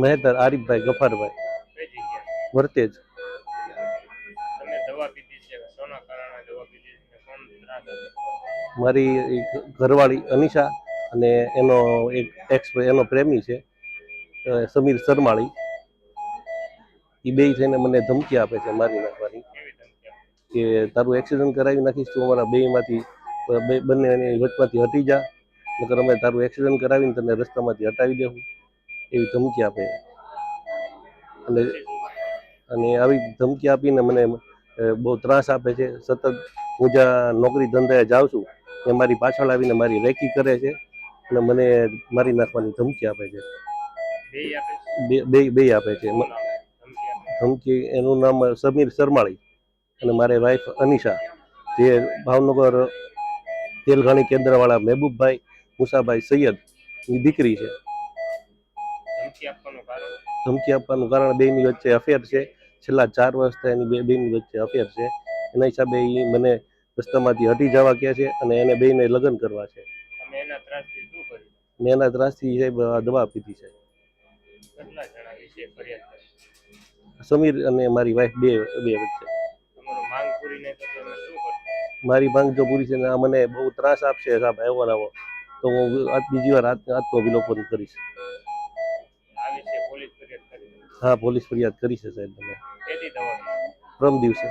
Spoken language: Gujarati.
મહેતર આરીફભાઈ ગફારભાઈ વર્તેજ. મારી એક ઘરવાળી અનિશા અને એનો એક એક્સ એનો પ્રેમી છે સમીર શર્માળી. એ બે થઈને મને ધમકી આપે છે મારી નાખવાની, કે તારું એક્સિડન્ટ કરાવી નાખીશ, તું અમારા બેમાંથી બંને વચમાંથી હટી જા, નકર અમે તારું એક્સિડન્ટ કરાવીને તને રસ્તામાંથી હટાવી દેવું, એવી ધમકી આપે. અને આવી ધમકી આપીને મને બહુ ત્રાસ આપે છે. સતત હું જ્યાં નોકરી ધંધાએ જાઉં છું એ મારી પાછળ આવીને મારી રેકી કરે છે અને મને મારી નાખવાની ધમકી આપે છે. બે આપે છે ધમકી. એનું નામ સમીર શર્માળી અને મારી વાઈફ અનિશા, જે ભાવનગર તેલઘાણી કેન્દ્રવાળા મહેબૂબભાઈ મુસાભાઈ સૈયદ ની દીકરી છે. ધમકી આપવાનું કારણ બેની વચ્ચે અફેર છે. છેલ્લા 4 વર્ષથી એની બેની વચ્ચે અફેર છે. એના હિસાબે એ મને રસ્તામાંથી હટી જવા કહે છે અને એને બેને લગ્ન કરવા છે. મેં એના ત્રાસથી સાહેબ દવા પીધી છે. સમીર અને મારી વાઈફ બે વચ્ચે. મારી માંગ જો પૂરી છે ને આ મને બહુ ત્રાસ આપશે સાહેબ આવો તો હું બીજી વાર આત્મવિલોપન કરીશ. હા, પોલીસ ફરિયાદ કરી છે સાહેબ. તમે પરમ દિવસે